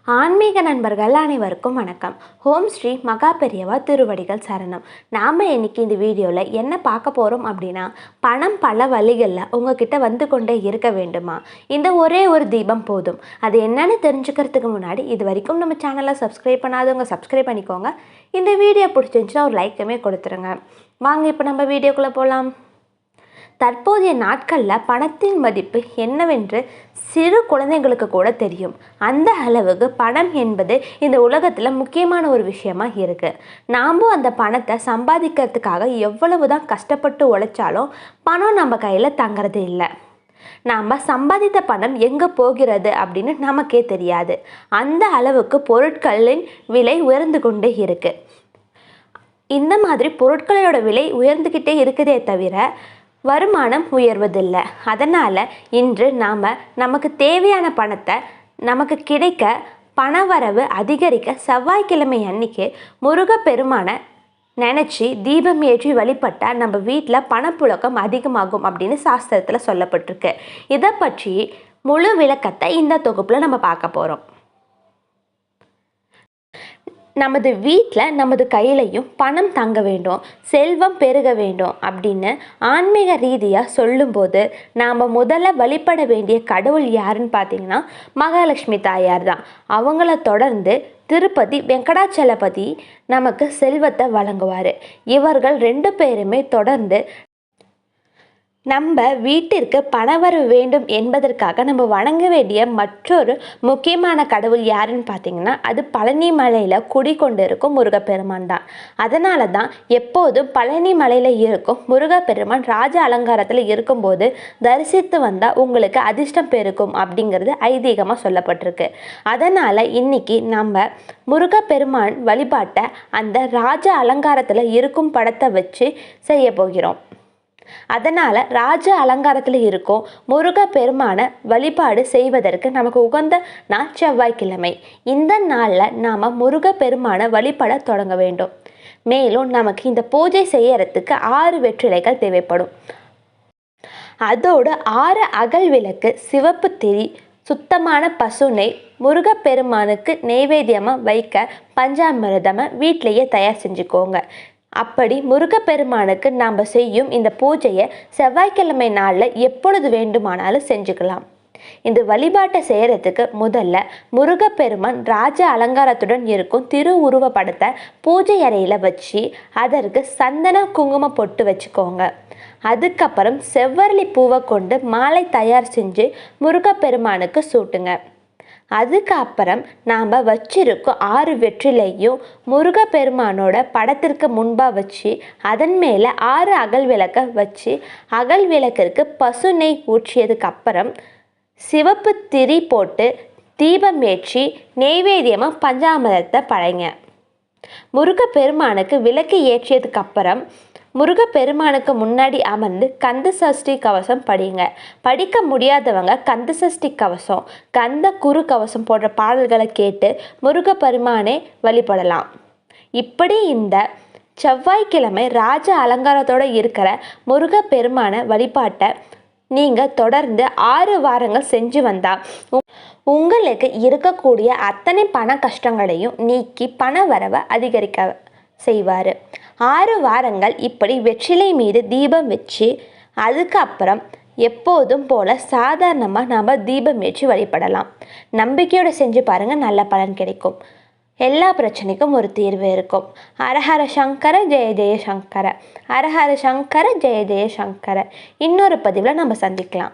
ஆன்மீக நண்பர்கள் அனைவருக்கும் வணக்கம். ஓம் ஸ்ரீ மகா பெரியவா திருவடிகள் சரணம். நாம் இன்னைக்கு இந்த வீடியோவில் என்ன பார்க்க போகிறோம் அப்படின்னா, பணம் பல வழிகளில் உங்ககிட்ட வந்து கொண்டே இருக்க வேண்டுமா? இந்த ஒரே ஒரு தீபம் போதும். அது என்னன்னு தெரிஞ்சுக்கிறதுக்கு முன்னாடி இது வரைக்கும் நம்ம சேனலை சப்ஸ்கிரைப் பண்ணாதவங்க சப்ஸ்கிரைப் பண்ணிக்கோங்க. இந்த வீடியோ பிடிச்சிருந்துச்சுன்னா ஒரு லைக்குமே கொடுத்துருங்க. வாங்க இப்போ நம்ம வீடியோக்குள்ளே போகலாம். தற்போதைய நாட்களில் பணத்தின் மதிப்பு என்னவென்று சிறு குழந்தைங்களுக்கு கூட தெரியும். அந்த அளவுக்கு பணம் என்பது இந்த உலகத்தில் முக்கியமான ஒரு விஷயமா இருக்குது. நாமும் அந்த பணத்தை சம்பாதிக்கிறதுக்காக எவ்வளவு தான் கஷ்டப்பட்டு உழைச்சாலும் பணம் நம்ம கையில் தங்கிறது இல்லை. நாம் சம்பாதித்த பணம் எங்கே போகிறது அப்படின்னு நமக்கே தெரியாது. அந்த அளவுக்கு பொருட்களின் விலை உயர்ந்து கொண்டே இருக்குது. இந்த மாதிரி பொருட்களோட விலை உயர்ந்துக்கிட்டே இருக்குதே தவிர வருமானம் உயர்வதில்லை. அதனால் இன்று நமக்கு தேவையான பணத்தை நமக்கு கிடைக்க பணவரவு அதிகரிக்க செவ்வாய்க்கிழமை அன்னைக்கு முருகப்பெருமானை நினச்சி தீபம் ஏற்றி வழிபட்டால் நம்ம வீட்டில் பணப்புழக்கம் அதிகமாகும் அப்படின்னு சாஸ்திரத்தில் சொல்லப்பட்டிருக்கு. இதை பற்றி முழு விளக்கத்தை இந்த தொகுப்பில் நம்ம பார்க்க போகிறோம். நமது வீட்டில் நமது கையிலையும் பணம் தங்க வேண்டும், செல்வம் பெருக வேண்டும் அப்படின்னு ஆன்மீக ரீதியாக சொல்லும்போது நாம் முதல்ல வழிபட வேண்டிய கடவுள் யாருன்னு பார்த்தீங்கன்னா மகாலட்சுமி தாயார் தான். அவங்கள தொடர்ந்து திருப்பதி வெங்கடாச்சலபதி நமக்கு செல்வத்தை வழங்குவார். இவர்கள் 2 பேருமே தொடர்ந்து நம்ம வீட்டிற்கு பணவரவு வேண்டும் என்பதற்காக நம்ம வணங்க வேண்டிய மற்றொரு முக்கியமான கடவுள் யாருன்னு பார்த்தீங்கன்னா அது பழனி மலையில் குடிக்கொண்டிருக்கும் முருகப்பெருமான் தான். அதனால தான் எப்போதும் பழனி மலையில் இருக்கும் முருகப்பெருமான் ராஜ அலங்காரத்தில் இருக்கும்போது தரிசித்து வந்தால் உங்களுக்கு அதிர்ஷ்டம் பெருக்கும் அப்படிங்கிறது ஐதீகமாக சொல்லப்பட்டிருக்கு. அதனால் இன்னைக்கு நம்ம முருகப்பெருமான் வழிபாட்டை அந்த ராஜ அலங்காரத்தில் இருக்கும் படத்தை வச்சு செய்ய போகிறோம். அதனால் ராஜ அலங்காரத்தில் இருக்கும் முருகப்பெருமானை வழிபாடு செய்வதற்கு நமக்கு உகந்த நாள் செவ்வாய்க்கிழமை. இந்த நாளில் நாம் முருகப்பெருமானை வழிபட தொடங்க வேண்டும். மேலும் நமக்கு இந்த பூஜை செய்யறதுக்கு 6 வெற்றிலைகள் தேவைப்படும். அதோடு 6 அகல் விளக்கு, சிவப்பு திரி, சுத்தமான பசுனை, முருகப்பெருமானுக்கு நெய்வேத்தியமாக வைக்க பஞ்சாமிர்தமாக வீட்டிலையே தயார் செஞ்சுக்கோங்க. அப்படி முருகப்பெருமானுக்கு நாம் செய்யும் இந்த பூஜையை செவ்வாய்க்கிழமை நாளில் எப்பொழுது வேண்டுமானாலும் செஞ்சுக்கலாம். இந்த வழிபாட்டை செய்கிறதுக்கு முதல்ல முருகப்பெருமான் ராஜ அலங்காரத்துடன் இருக்கும் திருவுருவ படத்தை பூஜை அறையில் வச்சு அதற்கு சந்தன குங்குமம் பொட்டு வச்சுக்கோங்க. அதுக்கப்புறம் செவ்வரளி பூவை கொண்டு மாலை தயார் செஞ்சு முருகப்பெருமானுக்கு சூட்டுங்க. அதுக்கப்புறம் நாம் வச்சிருக்கும் 6 வெற்றிலையும் முருகப்பெருமானோட படத்திற்கு முன்பாக வச்சு அதன் மேலே 6 அகல் விளக்கை வச்சு அகல் விளக்கிற்கு பசு நெய் ஊற்றியதுக்கு அப்புறம் சிவப்பு திரி போட்டு தீபம் ஏற்றி நெய்வேத்தியமாக பஞ்சாமிர்தத்தை படைங்க. முருகப்பெருமானுக்கு விளக்கு ஏற்றியதுக்கு அப்புறம் முருகப்பெருமானுக்கு முன்னாடி அமர்ந்து கந்த சஷ்டி கவசம் படிங்க. படிக்க முடியாதவங்க கந்த சஷ்டி கவசம், கந்த குரு கவசம் போன்ற பாடல்களை கேட்டு முருகப்பெருமானை வழிபடலாம். இப்படி இந்த செவ்வாய்க்கிழமை ராஜ அலங்காரத்தோடு இருக்கிற முருகப்பெருமானை வழிபாட்டை நீங்கள் தொடர்ந்து 6 வாரங்கள் செஞ்சு வந்தால் உங்களுக்கு இருக்கக்கூடிய அத்தனை பண கஷ்டங்களையும் நீக்கி பண வரவை அதிகரிக்க செய்வார். 6 வாரங்கள் இப்படி வெற்றிலை மீது தீபம் வச்சு அதுக்கப்புறம் எப்போதும் போல் சாதாரணமாக நாம் தீபம் ஏற்றி வழிபடலாம். நம்பிக்கையோடு செஞ்சு பாருங்கள், நல்ல பலன் கிடைக்கும். எல்லா பிரச்சனைக்கும் ஒரு தீர்வு இருக்கும். ஹரஹர சங்கர ஜெய ஜெய சங்கர, ஹரஹர சங்கர ஜெய ஜெய சங்கர. இன்னொரு பதிவில் நம்ம சந்திக்கலாம்.